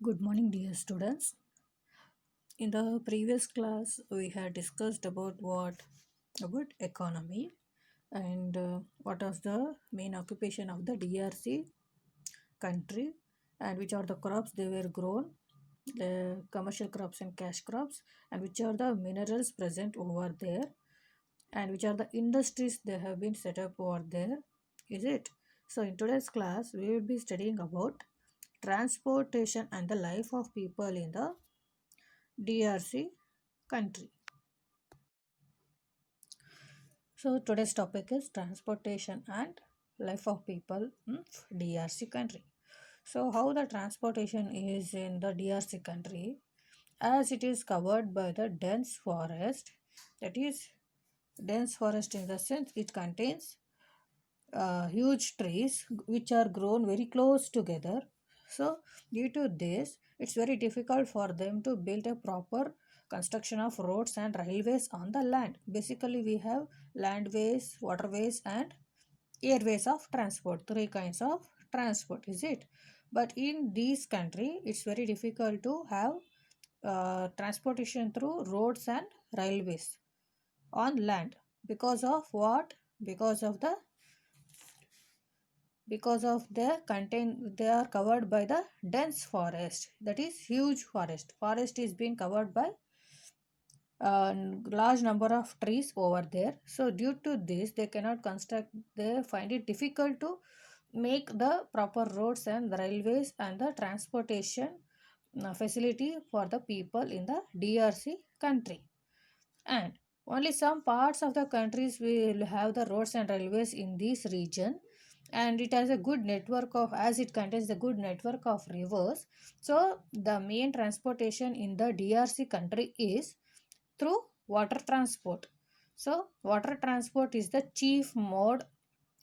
Good morning, dear students. In the previous class, we had discussed about economy and what was the main occupation of the DRC country and which are the crops they were grown, the commercial crops and cash crops, and which are the minerals present over there, and which are the industries they have been set up over there. Is it? So in today's class, we will be studying about transportation and the life of people in the DRC country. So today's topic is transportation and life of people in DRC country. So how the transportation is in the DRC country, as it is covered by the dense forest, that is dense forest in the sense it contains huge trees which are grown very close together. So, due to this, it's very difficult for them to build a proper construction of roads and railways on the land. Basically, we have landways, waterways, and airways of transport. Three kinds of transport, is it? But in this country, it's very difficult to have transportation through roads and railways on land because of what? Because of the contain they are covered by the dense forest, that is huge forest is being covered by a large number of trees over there. So due to this they cannot construct, they find it difficult to make the proper roads and the railways and the transportation facility for the people in the DRC country. And only some parts of the countries will have the roads and railways in this region, and it has a good network of, as it contains a good network of rivers. So the main transportation in the DRC country is through water transport. So water transport is the chief mode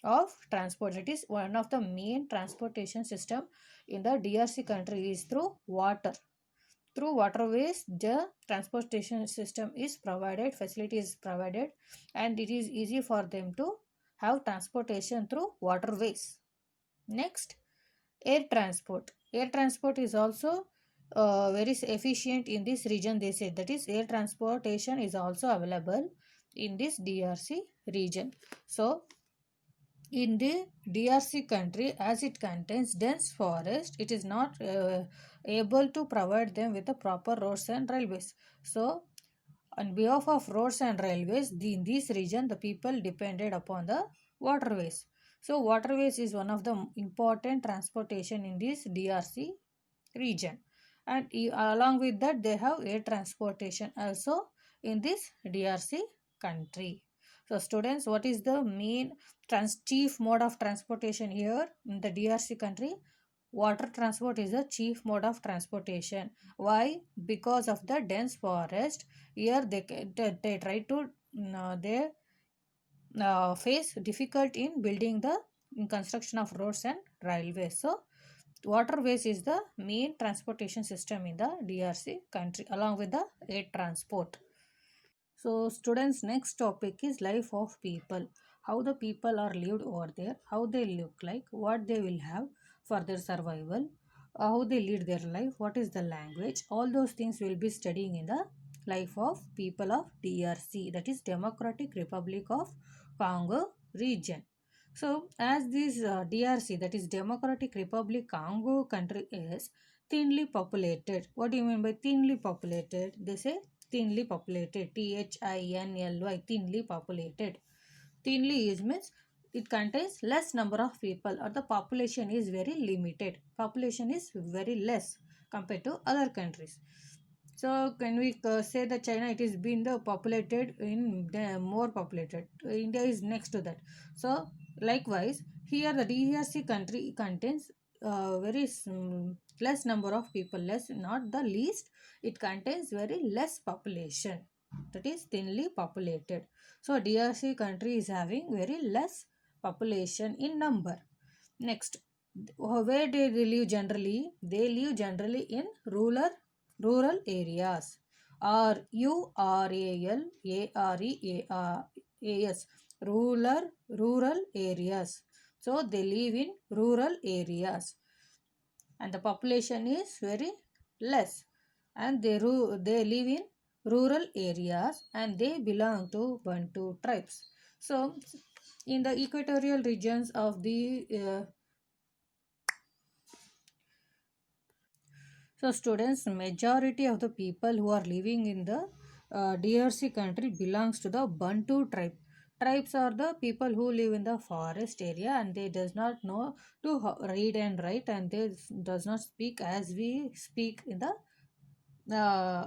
of transport. It is one of the main transportation system in the DRC country is through water. Through waterways, the transportation system is provided, facility is provided, and it is easy for them to have transportation through waterways. Next, air transport. Air transport is also very efficient in this region, they say. That is, air transportation is also available in this DRC region. So, in the DRC country, as it contains dense forest, it is not able to provide them with the proper roads and railways. So, on behalf of roads and railways, in this region, the people depended upon the waterways. So, waterways is one of the important transportation in this DRC region. And along with that, they have air transportation also in this DRC country. So, students, what is the main chief mode of transportation here in the DRC country? Water transport is the chief mode of transportation. Why? Because of the dense forest. Here they try to they face difficult in building the in construction of roads and railways. So waterways is the main transportation system in the DRC country along with the air transport. So students, next topic is life of people. How the people are lived over there, how they look like, what they will have for their survival, how they lead their life, what is the language. All those things we'll be studying in the life of people of DRC, that is Democratic Republic of Congo region. So as this DRC, that is Democratic Republic Congo country is thinly populated. What do you mean by thinly populated? They say thinly populated, THINLY, thinly populated. Thinly is means it contains less number of people, or the population is very limited, population is very less compared to other countries. So can we say that China, it is been the populated in the more populated, India is next to that. So likewise here the DRC country contains very less number of people, less, not the least, it contains very less population, that is thinly populated. So DRC country is having very less population in number. Next, where do they live generally? They live generally in rural areas. RURALAREAS, rural areas. So they live in rural areas and the population is very less, and they live in rural areas and they belong to Bantu tribes. So, in the equatorial regions of the so students, majority of the people who are living in the DRC country belongs to the Bantu tribe. Tribes are the people who live in the forest area and they does not know to read and write, and they does not speak as we speak in the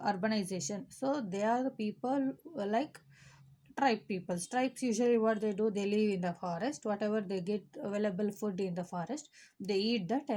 urbanization. So they are the people like tribe peoples. Tribes usually what they do, they live in the forest. Whatever they get available food in the forest, they eat that.